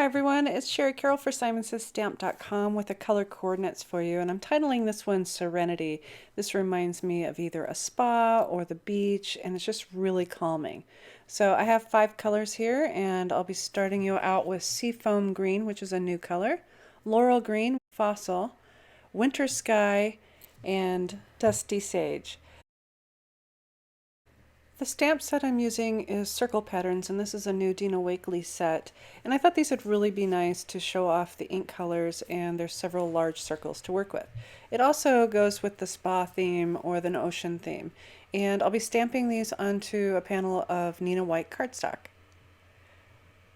everyone, it's Shari Carroll for SimonsStamp.com with the color coordinates for you, and I'm titling this one Serenity. This reminds me of either a spa or the beach, and it's just really calming. So I have 5 colors here, and I'll be starting you out with Seafoam Green, which is a new color, Laurel Green, Fossil, Winter Sky, and Dusty Sage. The stamp set I'm using is Circle Patterns, and this is a new Dina Wakley set. And I thought these would really be nice to show off the ink colors, and there's several large circles to work with. It also goes with the spa theme or the ocean theme. And I'll be stamping these onto a panel of Nina White cardstock.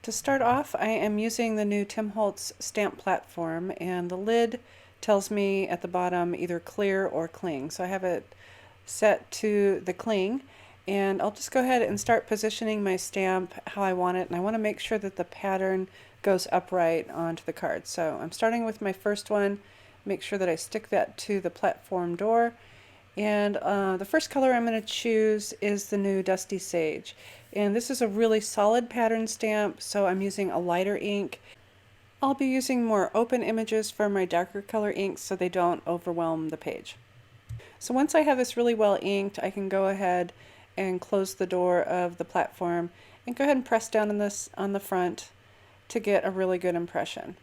To start off, I am using the new Tim Holtz stamp platform, and the lid tells me at the bottom either clear or cling. So I have it set to the cling. And I'll just go ahead and start positioning my stamp how I want it, and I want to make sure that the pattern goes upright onto the card. So I'm starting with my first one, make sure that I stick that to the platform door, and the first color I'm going to choose is the new Dusty Sage. And this is a really solid pattern stamp, so I'm using a lighter ink. I'll be using more open images for my darker color inks so they don't overwhelm the page. So once I have this really well inked, I can go ahead and close the door of the platform and go ahead and press down on this on the front to get a really good impression.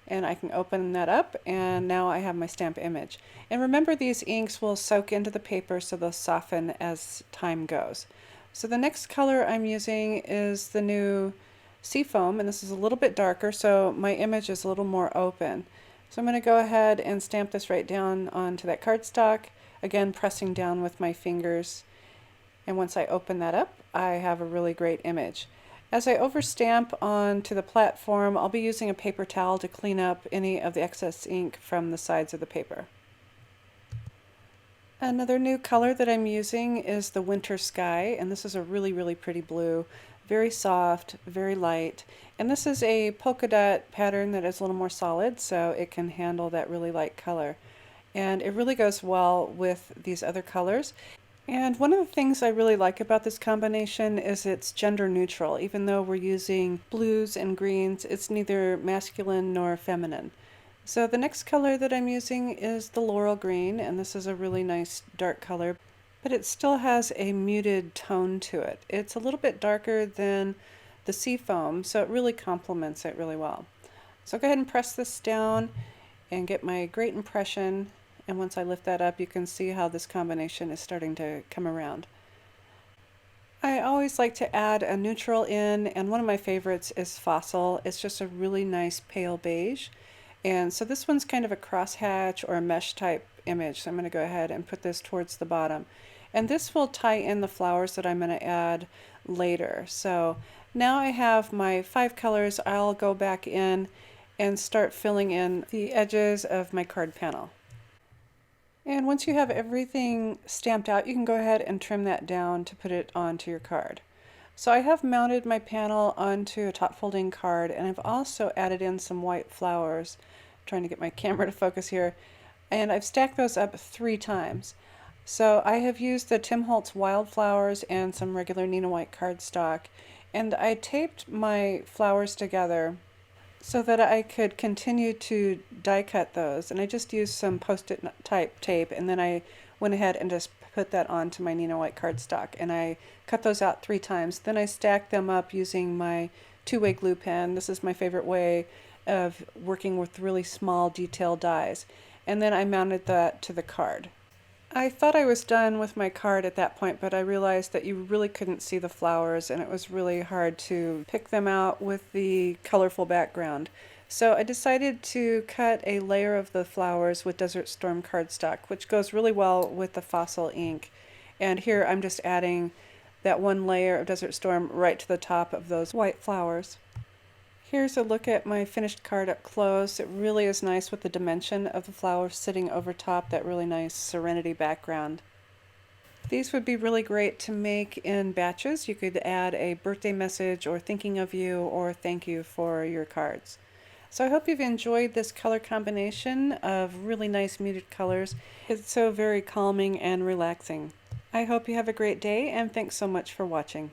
And I can open that up, and now I have my stamp image. And remember, these inks will soak into the paper, so they'll soften as time goes. So the next color I'm using is the new Seafoam, and this is a little bit darker, so my image is a little more open. So I'm going to go ahead and stamp this right down onto that cardstock, again pressing down with my fingers. And once I open that up, I have a really great image. As I overstamp onto the platform, I'll be using a paper towel to clean up any of the excess ink from the sides of the paper. Another new color that I'm using is the Winter Sky, and this is a really pretty blue, very soft, very light. And this is a polka dot pattern that is a little more solid, so it can handle that really light color. And it really goes well with these other colors. And one of the things I really like about this combination is it's gender neutral. Even though we're using blues and greens, it's neither masculine nor feminine. So the next color that I'm using is the Laurel Green, and this is a really nice dark color, but it still has a muted tone to it. It's a little bit darker than the Seafoam, so it really complements it really well. So go ahead and press this down and get my great impression. And once I lift that up, you can see how this combination is starting to come around. I always like to add a neutral in, and one of my favorites is Fossil. It's just a really nice pale beige. And so this one's kind of a crosshatch or a mesh type image. So I'm going to go ahead and put this towards the bottom. And this will tie in the flowers that I'm going to add later. So now I have my 5 colors. I'll go back in and start filling in the edges of my card panel. And once you have everything stamped out, you can go ahead and trim that down to put it onto your card. So I have mounted my panel onto a top folding card, and I've also added in some white flowers. I'm trying to get my camera to focus here. And I've stacked those up 3 times. So I have used the Tim Holtz wildflowers and some regular Nina White cardstock, and I taped my flowers together so that I could continue to die cut those. And I just used some post-it type tape, and then I went ahead and just put that onto my Nina White cardstock, and I cut those out 3 times. Then I stacked them up using my 2-way glue pen. This is my favorite way of working with really small detail dies. And then I mounted that to the card. I thought I was done with my card at that point, but I realized that you really couldn't see the flowers, and it was really hard to pick them out with the colorful background. So I decided to cut a layer of the flowers with Desert Storm cardstock, which goes really well with the Fossil ink. And here I'm just adding that 1 layer of Desert Storm right to the top of those white flowers. Here's a look at my finished card up close. It really is nice with the dimension of the flowers sitting over top that really nice Serenity background. These would be really great to make in batches. You could add a birthday message or thinking of you or thank you for your cards. So I hope you've enjoyed this color combination of really nice muted colors. It's so very calming and relaxing. I hope you have a great day, and thanks so much for watching.